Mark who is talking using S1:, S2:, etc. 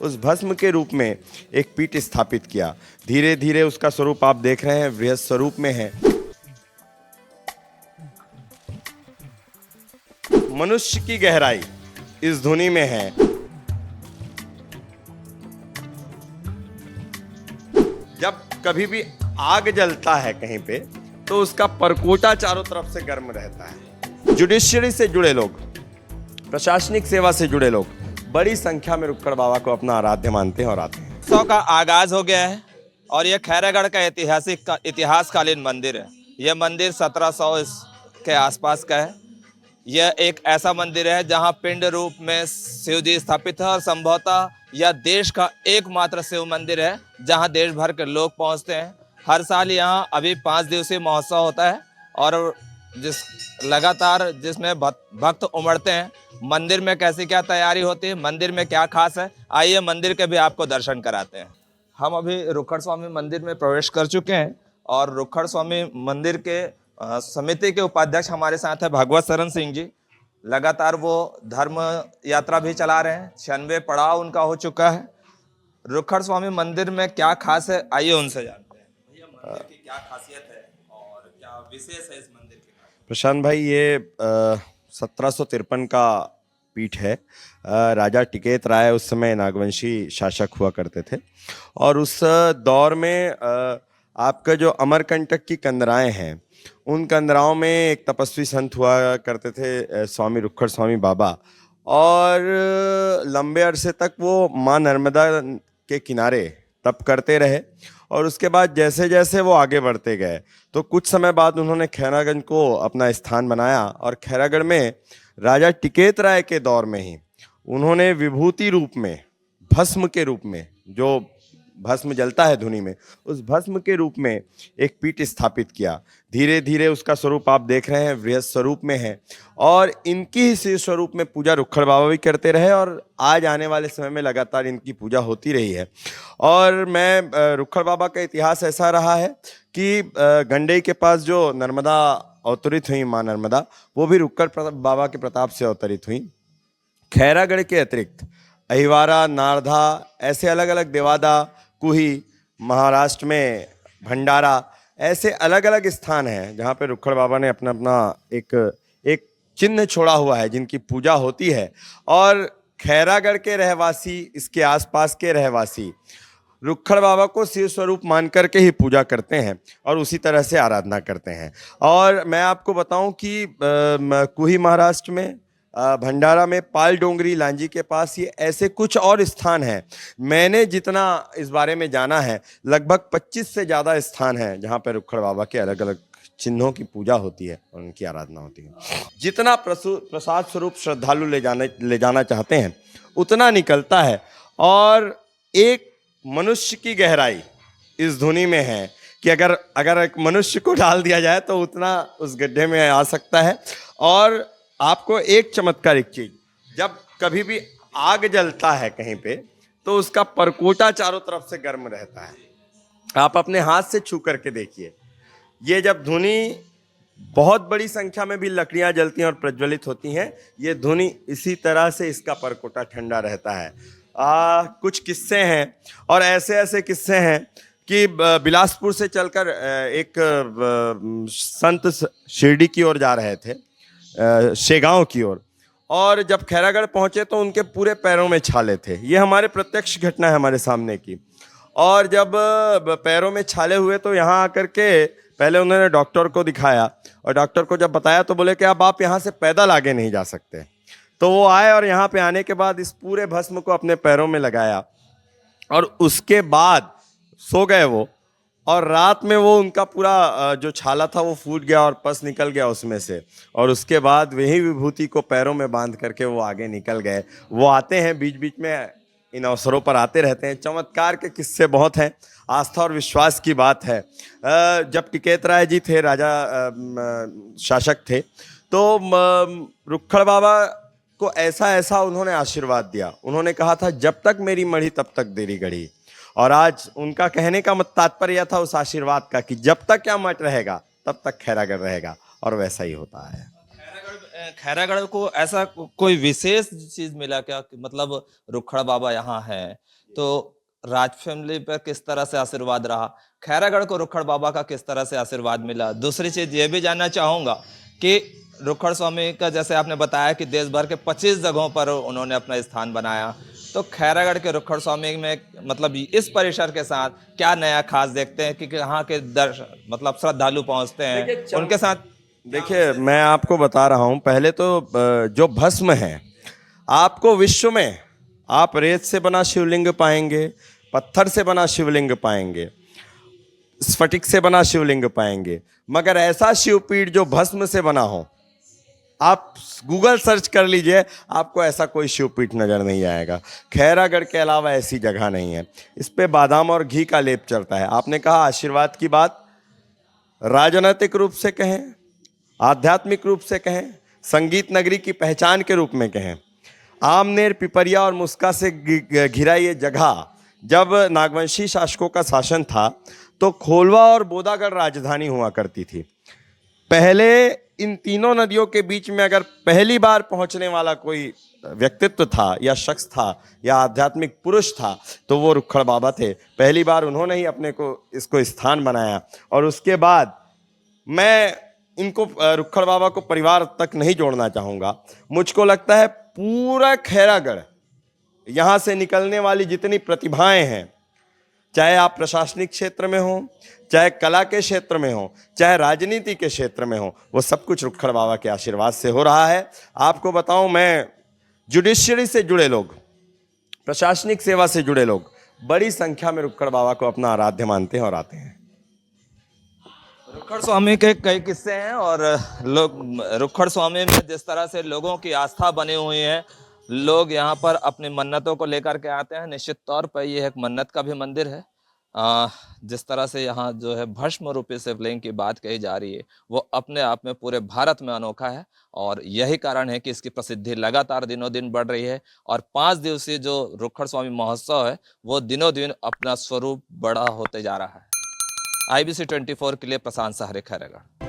S1: उस भस्म के रूप में एक पीठ स्थापित किया। धीरे धीरे उसका स्वरूप आप देख रहे हैं वृहत स्वरूप में है। मनुष्य की गहराई इस धुनी में है। जब कभी भी आग जलता है कहीं पे तो उसका परकोटा चारों तरफ से गर्म रहता है। जुडिशरी से जुड़े लोग, प्रशासनिक सेवा से जुड़े लोग बड़ी संख्या में रुक्कड़ बाबा को अपना आराध्य मानते हैं और आते हैं।
S2: उत्सव का आगाज हो गया है और यह खैरागढ़ का इतिहासकालीन मंदिर है। यह मंदिर 1700 के आसपास का है। यह एक ऐसा मंदिर है जहां पिंड रूप में शिव जी स्थापित है और संभवतः यह देश का एकमात्र शिव मंदिर है जहां देश भर के लोग पहुंचते हैं। हर साल यहां अभी 5 दिवसीय महोत्सव होता है और जिसमें भक्त उमड़ते हैं। मंदिर में कैसी क्या तैयारी होती है, मंदिर में क्या खास है, आइए मंदिर के भी आपको दर्शन कराते हैं। हम अभी रुक्खड़ स्वामी मंदिर में प्रवेश कर चुके हैं और रुक्खड़ स्वामी मंदिर के समिति के उपाध्यक्ष हमारे साथ है भगवत शरण सिंह जी। लगातार वो धर्म यात्रा भी चला रहे हैं। 96 पड़ाव उनका हो चुका है। रुक्खड़ स्वामी मंदिर में क्या खास है, आइए उनसे जानते हैं। भैया, मंदिर की क्या खासियत है और क्या विशेष है इस मंदिर के?
S1: प्रशांत भाई, ये 1753 का पीठ है। राजा टिकैत राय उस समय नागवंशी शासक हुआ करते थे और उस दौर में आपका जो अमरकंटक की कंदराएं हैं, उन कंदराओं में एक तपस्वी संत हुआ करते थे स्वामी रुक्खड़ स्वामी बाबा, और लंबे अरसे तक वो माँ नर्मदा के किनारे तप करते रहे। और उसके बाद जैसे जैसे वो आगे बढ़ते गए तो कुछ समय बाद उन्होंने खैरागढ़ को अपना स्थान बनाया और खैरागढ़ में राजा टिकैत राय के दौर में ही उन्होंने विभूति रूप में, भस्म के रूप में, जो भस्म जलता है धुनी में, उस भस्म के रूप में एक पीठ स्थापित किया। धीरे धीरे उसका स्वरूप आप देख रहे हैं वृहत स्वरूप में है और इनकी ही शिव स्वरूप में पूजा रुक्खड़ बाबा भी करते रहे और आज आने वाले समय में लगातार इनकी पूजा होती रही है। और मैं रुक्खड़ बाबा का इतिहास ऐसा रहा है कि गंडई के पास जो नर्मदा अवतरित हुई, माँ नर्मदा, वो भी रुक्खड़ बाबा के प्रताप से अवतरित हुई। खैरागढ़ के अतिरिक्त अहिवारा, नारधा, ऐसे अलग अलग, देवादा, कुही, महाराष्ट्र में भंडारा, ऐसे अलग अलग स्थान हैं जहाँ पे रुक्खड़ बाबा ने अपना अपना एक चिन्ह छोड़ा हुआ है, जिनकी पूजा होती है। और खैरागढ़ के रहवासी, इसके आसपास के रहवासी रुक्खड़ बाबा को शिव स्वरूप मान करके ही पूजा करते हैं और उसी तरह से आराधना करते हैं। और मैं आपको बताऊं कि कुही महाराष्ट्र में, भंडारा में, पाल डोंगरी लांजी के पास, ये ऐसे कुछ और स्थान हैं। मैंने जितना इस बारे में जाना है, लगभग 25 से ज़्यादा स्थान हैं जहाँ पर रुक्खड़ बाबा के अलग अलग चिन्हों की पूजा होती है और उनकी आराधना होती है। जितना प्रसाद स्वरूप श्रद्धालु ले जाना चाहते हैं उतना निकलता है। और एक मनुष्य की गहराई इस धुनी में है कि अगर एक मनुष्य को डाल दिया जाए तो उतना उस गड्ढे में आ सकता है। और आपको एक चमत्कारिक चीज, जब कभी भी आग जलता है कहीं पे तो उसका परकोटा चारों तरफ से गर्म रहता है। आप अपने हाथ से छू करके देखिए, ये जब धुनी, बहुत बड़ी संख्या में भी लकड़ियां जलती हैं और प्रज्वलित होती हैं, ये धुनी इसी तरह से इसका परकोटा ठंडा रहता है। कुछ किस्से हैं और ऐसे ऐसे किस्से हैं कि बिलासपुर से चलकर एक संत शिरडी की ओर जा रहे थे, शेगांव की ओर, और जब खैरागढ़ पहुंचे तो उनके पूरे पैरों में छाले थे। ये हमारे प्रत्यक्ष घटना है हमारे सामने की। और जब पैरों में छाले हुए तो यहाँ आकर के पहले उन्होंने डॉक्टर को दिखाया और डॉक्टर को जब बताया तो बोले कि अब आप यहाँ से पैदल आगे नहीं जा सकते। तो वो आए और यहाँ पे आने के बाद इस पूरे भस्म को अपने पैरों में लगाया और उसके बाद सो गए वो। और रात में वो उनका पूरा जो छाला था वो फूट गया और पस निकल गया उसमें से। और उसके बाद वही विभूति को पैरों में बांध करके वो आगे निकल गए। वो आते हैं बीच बीच में, इन अवसरों पर आते रहते हैं। चमत्कार के किस्से बहुत हैं, आस्था और विश्वास की बात है। जब टिकैत राय जी थे, राजा शासक थे, तो रुक्खड़ बाबा को ऐसा ऐसा उन्होंने आशीर्वाद दिया। उन्होंने कहा था, जब तक मेरी मढ़ी तब तक देरी गढ़ी। और आज उनका कहने का तात्पर्य था उस आशीर्वाद का कि जब तक क्या मठ रहेगा तब तक खैरागढ़ रहेगा, और वैसा ही होता है।
S2: खैरागढ़ को ऐसा कोई विशेष चीज मिला क्या कि मतलब रुखड़ बाबा यहाँ है तो राज फैमिली पर किस तरह से आशीर्वाद रहा, खैरागढ़ को रुखड़ बाबा का किस तरह से आशीर्वाद मिला? दूसरी चीज ये भी जानना चाहूंगा कि रुखड़ स्वामी का जैसे आपने बताया कि देश भर के 25 जगहों पर उन्होंने अपना स्थान बनाया, तो खैरागढ़ के रुखड़ स्वामी में मतलब इस परिसर के साथ क्या नया खास देखते हैं कि यहाँ के मतलब श्रद्धालु पहुंचते हैं उनके साथ?
S1: देखिए, मैं आपको बता रहा हूं, पहले तो जो भस्म है, आपको विश्व में आप रेत से बना शिवलिंग पाएंगे, पत्थर से बना शिवलिंग पाएंगे, स्फटिक से बना शिवलिंग पाएंगे, मगर ऐसा शिवपीठ जो भस्म से बना हो, आप गूगल सर्च कर लीजिए, आपको ऐसा कोई शिवपीठ नजर नहीं आएगा। खैरागढ़ के अलावा ऐसी जगह नहीं है। इस पे बादाम और घी का लेप चढ़ता है। आपने कहा आशीर्वाद की बात, राजनीतिक रूप से कहें, आध्यात्मिक रूप से कहें, संगीत नगरी की पहचान के रूप में कहें, आमनेर, पिपरिया और मुस्का से घिरा ये जगह जब नागवंशी शासकों का शासन था तो खोलवा और बोदागढ़ राजधानी हुआ करती थी। पहले इन तीनों नदियों के बीच में अगर पहली बार पहुंचने वाला कोई व्यक्तित्व था या शख्स था या आध्यात्मिक पुरुष था तो वो रुखड़ बाबा थे। पहली बार उन्होंने ही अपने को इसको स्थान बनाया और उसके बाद मैं इनको रुखड़ बाबा को परिवार तक नहीं जोड़ना चाहूँगा। मुझको लगता है पूरा खैरागढ़, यहाँ से निकलने वाली जितनी प्रतिभाएं हैं, चाहे आप प्रशासनिक क्षेत्र में हो, चाहे कला के क्षेत्र में हो, चाहे राजनीति के क्षेत्र में हो, वो सब कुछ रुखड़ बाबा के आशीर्वाद से हो रहा है। आपको बताऊं, मैं जुडिशरी से जुड़े लोग, प्रशासनिक सेवा से जुड़े लोग बड़ी संख्या में रुखड़ बाबा को अपना आराध्य मानते हैं और आते हैं।
S2: रुखड़ स्वामी के कई किस्से हैं और लोग रुखड़ स्वामी में जिस तरह से लोगों की आस्था बनी हुई है, लोग यहाँ पर अपनी मन्नतों को लेकर के आते हैं। निश्चित तौर पर यह एक मन्नत का भी मंदिर है। जिस तरह से यहाँ जो है भस्म रूपी शिवलिंग की बात कही जा रही है वो अपने आप में पूरे भारत में अनोखा है और यही कारण है कि इसकी प्रसिद्धि लगातार दिनों दिन बढ़ रही है और 5 दिवसीय जो रुखड़ स्वामी महोत्सव है वो दिनों दिन अपना स्वरूप बड़ा होते जा रहा है। IBC 24 के लिए प्रशांत सहारे, खैरागढ़।